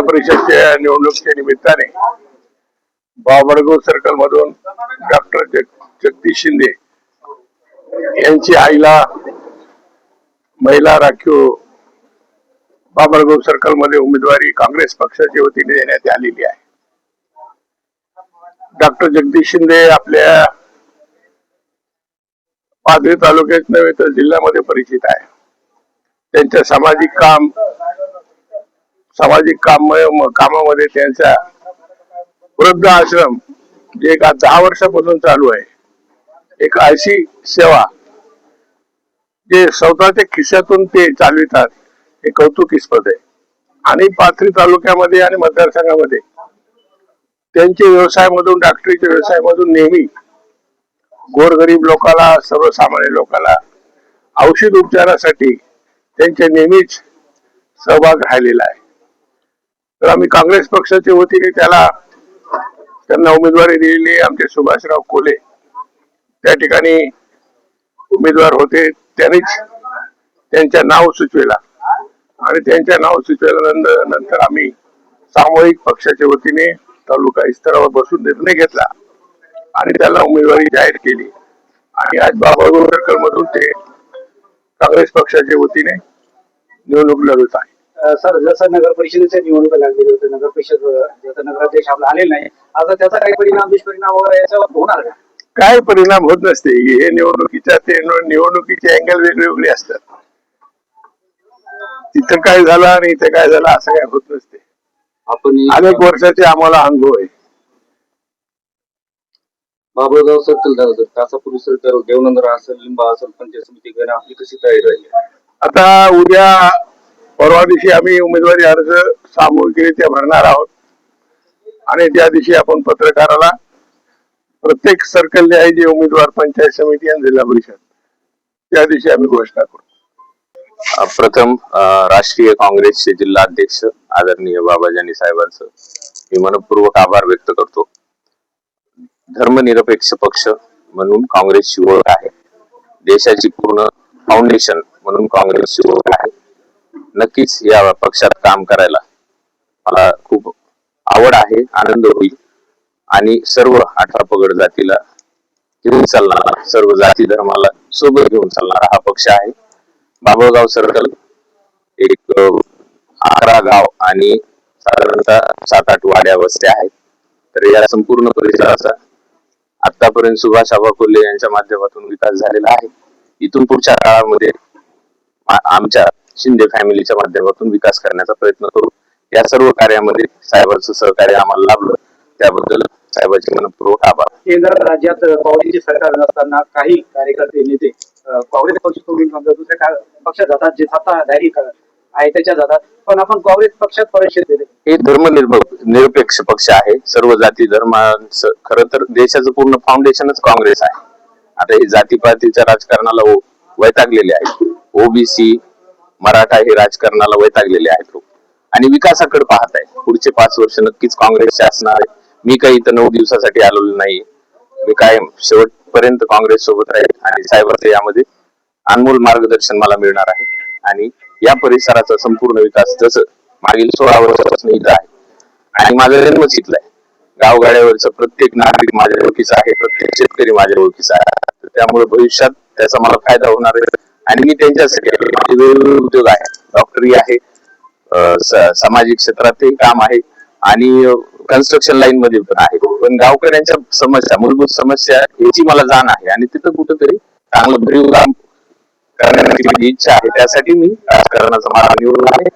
परिषदेच्या निवडणुकीच्या निमित्ताने बाबळगाव सर्कल मधून डॉक्टर जगदीश शिंदे यांची आईला महिला राखीव बाबळगाव सर्कल मध्ये उमेदवारी काँग्रेस पक्षाच्या वतीने देण्यात आलेली आहे। डॉक्टर जगदीश शिंदे आपल्या पाथरी तालुक्यात नव्हे तर जिल्ह्यामध्ये परिचित आहे। त्यांच्या सामाजिक कामामध्ये त्यांचा वृद्ध आश्रम जे 10 वर्षापासून चालू आहे, एक अशी सेवा जे स्वतःच्या खिशातून ते चालवितात, हे कौतुकीस्पद आहे। आणि पाथरी तालुक्यामध्ये आणि मतदारसंघामध्ये त्यांच्या व्यवसायामधून डॉक्टरीच्या व्यवसायामधून नेहमी गोरगरीब लोकांना, सर्वसामान्य लोकांना औषध उपचारासाठी त्यांच्या नेहमीच सहभाग राहिलेला आहे। तर आम्ही काँग्रेस पक्षाच्या वतीने त्यांना उमेदवारी दिलेली। आमचे सुभाषराव कोले त्या ठिकाणी उमेदवार होते, त्यांनीच त्यांच्या नाव सुचविला आणि त्यांच्या नाव सुचविल्यानंतर आम्ही सामूहिक पक्षाच्या वतीने तालुका स्तरावर बसून निर्णय घेतला आणि त्याला उमेदवारी जाहीर केली। आणि आज बाबळगाव सर्कल मधून ते काँग्रेस पक्षाच्या वतीने निवडणूक लढवत आहे। सर, जसं नगर परिषदेच्या निवडणुका लागलेली होती, नगर परिषद जसं नगराध्यक्ष आपला आलेला नाही, आता त्याचा काही परिणाम, दुष्परिणाम वगैरे याच्यावर होणार का? काय परिणाम होत नसते। हे निवडणुकीचे अँगल वेगळे असतात। तिथं काय झालं आणि इथं काय झालं असं काय होत नसते। आपण अनेक वर्षाचे आम्हाला अनुभव आहे। बाबळगाव सर्कल झालं तर कासापूर सर्कल, देवनंदरा असेल, लिंबा असेल, पंचायत समिती घेणं आपली कशी तयारी राहिली? आता उद्या परवा दिवशी आम्ही उमेदवारी अर्ज सामूहिकरित्या भरणार आहोत आणि त्या दिवशी आपण पत्रकाराला प्रत्येक सर्कलने आहे जे उमेदवार पंचायत समिती आणि जिल्हा परिषद त्या दिवशी आम्ही घोषणा करू। प्रथम राष्ट्रीय काँग्रेसचे जिल्हा अध्यक्ष आदरणीय बाबाजानी साहेबांचं मी मनपूर्वक आभार व्यक्त करतो। धर्मनिरपेक्ष पक्ष म्हणून काँग्रेसची ओळख आहे, देशाची पूर्ण फाउंडेशन म्हणून काँग्रेसची ओळख आहे। नक्कीच या पक्षात काम करायला मला खूप आवड आहे, आनंद होईल आणि सर्व 18 पगड जातीला घेऊन चालणारा, सर्व जाती धर्माला सोबत घेऊन चालणारा हा पक्ष आहे। बाबळगाव सर्कल एक 11 गाव आणि साधारणतः 7-8 वाड्या वस्त्या आहेत। तर या संपूर्ण परिसराचा आतापर्यंत सुभाषआबा कोल्हे यांच्या माध्यमातून विकास झालेला आहे। इथून पुढच्या काळामध्ये आमच्या शिंदे फॅमिलीच्या माध्यमातून विकास करण्याचा प्रयत्न करू। या सर्व कार्यामध्ये साहेबांचं सहकार्य आम्हाला लाभलं, त्याबद्दल साहेबांचे मनपूर्वक आभार। केंद्रात राज्यात काँग्रेसचे सरकार नसताना काही कार्यकर्ते नेते काँग्रेस पक्ष सोडून दुसऱ्या पक्षात जातात, जे सत्ताधारी आहे त्याच्या जातात, पण आपण काँग्रेस पक्षात परिषद देते। हे धर्मनिरपेक्ष पक्ष आहे, सर्व जाती धर्मांचं खरं तर देशाचं पूर्ण फाउंडेशनच काँग्रेस आहे। आता हे जातीपातीच्या राजकारणाला वैतागलेले आहेत, ओबीसी मराठा हे राजकारणाला वैतागलेले आहेत लोक आणि विकासाकडे पाहत आहे। पुढचे 5 वर्ष नक्कीच काँग्रेसचे असणार आहे। मी काही इथं 9 दिवसासाठी आलेलो नाही, मी कायम शेवटपर्यंत काँग्रेस सोबत राहील आणि साहेबांचे यामध्ये अनमोल मार्गदर्शन मला मिळणार आहे आणि या परिसराचा संपूर्ण विकास जसं मागील 16 वर्षापासून इथं आहे आणि माझा जन्मच इथला आहे। गावगाड्यावरचा प्रत्येक नागरिक माझ्या ओळखीचा आहे, प्रत्येक शेतकरी माझ्या ओळखीचा आहे, त्यामुळे भविष्यात त्याचा मला फायदा होणार आहे। आणि मी त्यांच्यासाठी माझे वेगवेगळे उद्योग आहे, डॉक्टरी आहे, सामाजिक क्षेत्रातही काम आहे आणि कन्स्ट्रक्शन लाईन मध्ये पण आहे। पण गावकऱ्यांच्या समस्या, मूलभूत समस्या याची मला जाण आहे आणि तिथं कुठंतरी चांगलं भरीव काम करण्याची माझी इच्छा आहे। त्यासाठी मी राजकारणाचा मार्ग निवडला आहे।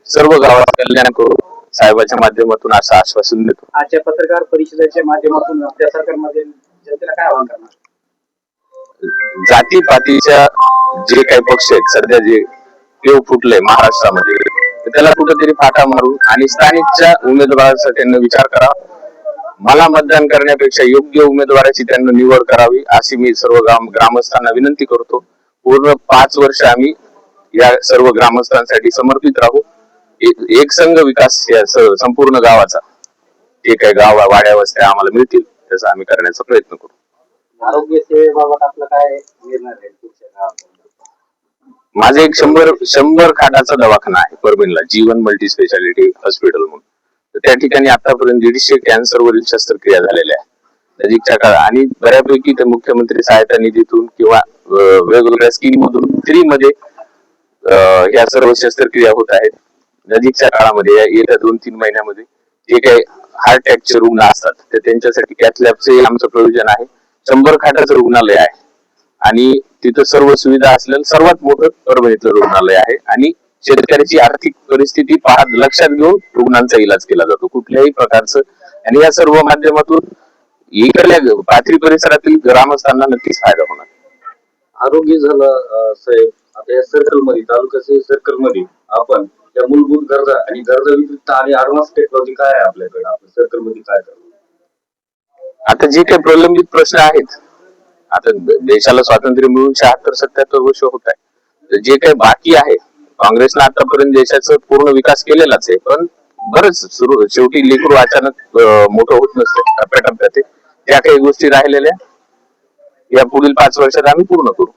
सर्व गावात कल्याण करू साहेबांच्या माध्यमातून असं आश्वासन देतो। आजच्या पत्रकार परिषदेच्या माध्यमातून आपल्या सरकारमध्ये जनतेला काय आवाहन करणार? जातीपातीच्या जे काही पक्ष आहेत सध्या जे पेव फुटले महाराष्ट्रामध्ये, त्याला कुठेतरी फाटा मारून आणि स्थानिकच्या उमेदवाराचा त्यांना विचार करावा। मला मतदान करण्यापेक्षा योग्य उमेदवाराची त्यांना निवड करावी अशी मी सर्व ग्रामस्थांना विनंती करतो। पूर्ण 5 वर्ष आम्ही या सर्व ग्रामस्थांसाठी समर्पित राहू। एक संघ विकास या संपूर्ण गावाचा, जे काही गाव वाड्या वस्त्या आम्हाला मिळतील त्याचा आम्ही करण्याचा प्रयत्न करू। आरोग्य सेवेबाबत आपलं काय निर्णय आहे? माझे एक 100 खाटाचा दवाखाना आहे परभणीला, जीवन मल्टी स्पेशालिटी हॉस्पिटल म्हणून. तर त्या ठिकाणी आतापर्यंत 150 कॅन्सरवरील शस्त्रक्रिया झालेल्या आहेत नजीकच्या काळात, आणि बऱ्यापैकी ते मुख्यमंत्री सहायता निधीतून किंवा वेगवेगळ्या स्कीम मधून फ्री मध्ये या सर्व शस्त्रक्रिया होत आहेत. नजीकच्या काळामध्ये येत्या 2-3 महिन्यामध्ये जे काही हार्ट अटॅकचे रुग्ण असतात तर त्यांच्यासाठी कॅथलॅबचे आमचं प्रयोजन आहे. 100 खाटाचं रुग्णालय आहे आणि तिथं सर्व सुविधा असलेलं सर्वात मोठं परभणीतलं रुग्णालय आहे, आणि शेतकऱ्याची आर्थिक परिस्थिती लक्षात घेऊन रुग्णांचा इलाज केला जातो कुठल्याही प्रकारचं. आणि या सर्व माध्यमातून इकडल्या पाथरी परिसरातील ग्रामस्थांना नक्कीच फायदा होणार. आरोग्य झालं साहेब, आता या सर्कल मध्ये, तालुक्याच्या सर्कल मध्ये आपण या मूलभूत गरजा आणि गरजा व्यतिरिक्त आणि ऍडव्हान्स टेक्नॉलॉजी काय आहे आपल्याकडे, आपल्या सर्कल मध्ये काय करतो? आता जे काही प्रलंबित प्रश्न आहेत, आता देशाला स्वातंत्र्य मिळून 76-77 वर्ष होत आहे, तर जे काही बाकी आहे, काँग्रेसनं आतापर्यंत देशाचा पूर्ण विकास केलेलाच आहे, पण बरंच शेवटी लेकरू अचानक मोठं होत नसते, टप्प्याटप्प्यात त्या काही गोष्टी राहिलेल्या या पुढील 5 वर्षात आम्ही पूर्ण करू.